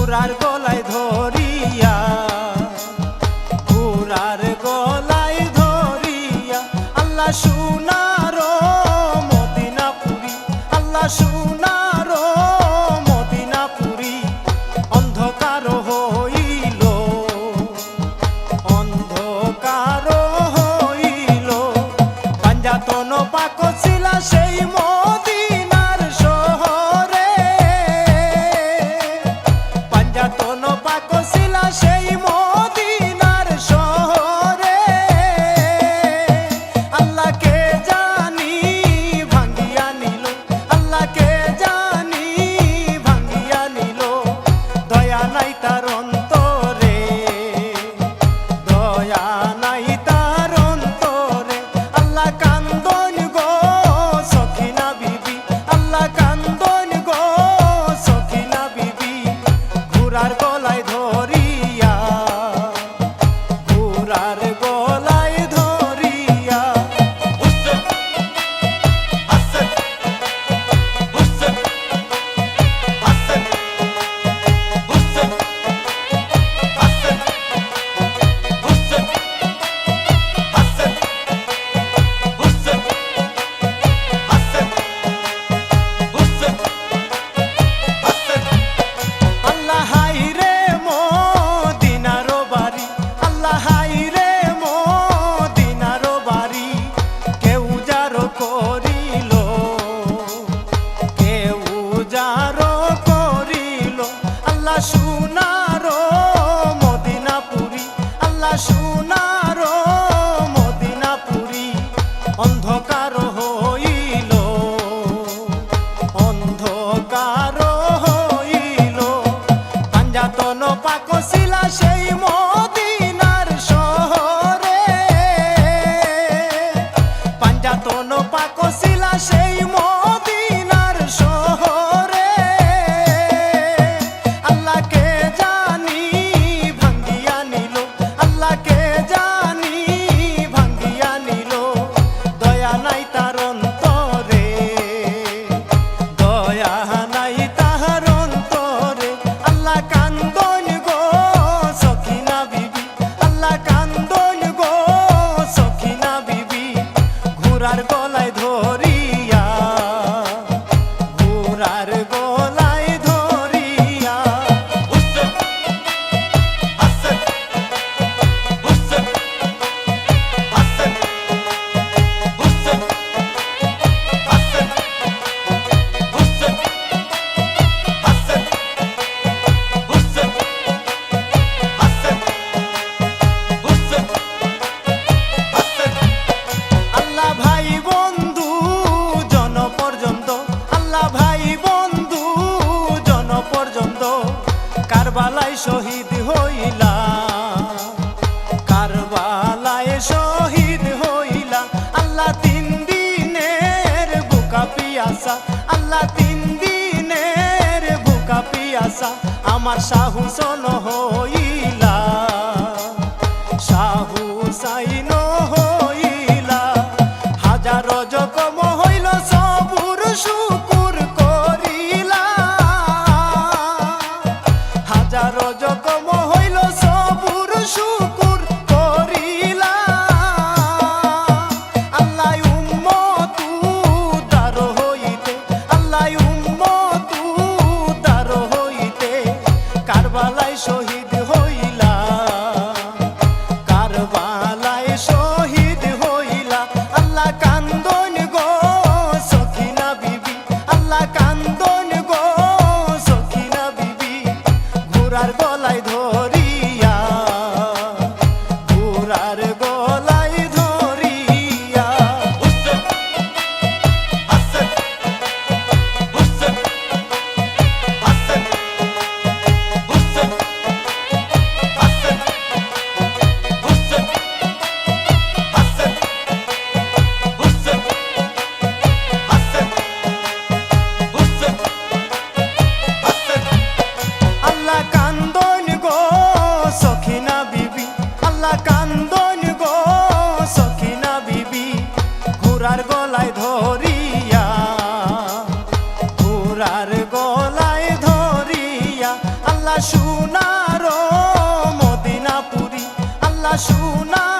ঘোড়ার গলায় ধরিয়া, ঘোড়ার গলায় ধরিয়া আল্লাহ সোনার মদিনাপুরি, আল্লাহ সোনার মদিনাপুরি অন্ধকার হইল, অন্ধকার হইল। পাঞ্জাতন পাক ছিল সেই মদিনার শহরে, পাঞ্জাতন পাক ছিল সেই মদিনার শহরে। আল্লাহকে জানি ভাঙ্গিয়া নিল, আল্লাহকে জানি ভাঙ্গিয়া নিল। দয়া নাই তার অন্তরে, দয়া নাই তার অন্তরে। আল্লাহ কান্দন গো সখিনা বিবি, আল্লাহ কান্দন গো সখিনা বিবি ঘোড়ার গলায় ধরিয়া, ঘোড়ার গলায় ধরিয়া। হুসেন হাসান হুসেন হাসান হুসেন হাসান হুসেন হাসান হুসেন হাসান হুসেন হাসান। আল্লাহ হাই রে মদিনার বাড়ি, আল্লাহ হাই রে মদিনার বাড়ি। কেউ যার করিল, কেউ যার করিল। আল্লাহ সোনার মদিনাপুরি, আল্লাহ সোনার মদিনাপুরি অন্ধকার হইল, অন্ধকার হইল। পাঞ্জাতন পাক ছিল সেই মদিনার শহরে, পাঞ্জাতন পাক ছিল সেই মদিনার শহরে। আল্লাহকে জানি ভাঙ্গিয়া নিল, আল্লাহকে জানি ভাঙ্গিয়া নিল। দয়া নাই তার অন্তরে, দয়া নাই তাহার অন্তরে। আল্লাহ কান্দন গো সখিনা বিবি, আল্লাহ কান্দন গো সখিনা বিবি ঘোড়ার গলায় ধরিয়া, ঘোড়ার গলায় ধরিয়া। হুসেন হাসান হুসেন হাসান হুসেন হাসান হুসেন হাসান হুসেন হাসান হুসেন হাসান। আল্লাহ ভাই বন্ধু জন পর্যন্ত, আল্লাহ ভাই বন্ধু জন পর্যন্ত কারবালায় শহীদ হইলা, কারবালায় শহীদ হইলা। আল্লাহ 3 দিনের বুকা পিয়াসা, আল্লাহ 3 দিনের বুকা পিয়াসা আমার শাহ হুসেন হইলা, শাহ হুসাইন হইলা। হাজার জখম হইল সবুর শুকুর করিলা, হাজার জখম হইল সবুর শুকুর করিলা। আল্লাহ উম্মত উদ্ধার হইতে, আল্লাহ উম্মত উদ্ধার হইতে কারবালায় শহীদ হইলা, কারবালায় শহীদ হইলা। আল্লাহ কান্দন গো সখিনা বিবি, আল্লাহ কান্দন গো সখিনা বিবি ঘোড়ার গলায় ধরিয়া, ঘোড়ার গলায় ধরিয়া। হুসেন হাসান হুসেন হাসান হুসেন হাসান হুসেন হাসান হুসেন হাসান হুসেন হাসান। আল্লাহ কান্দন গো আল্লাহ সোনার মদিনাপুরি, আল্লাহ সোনার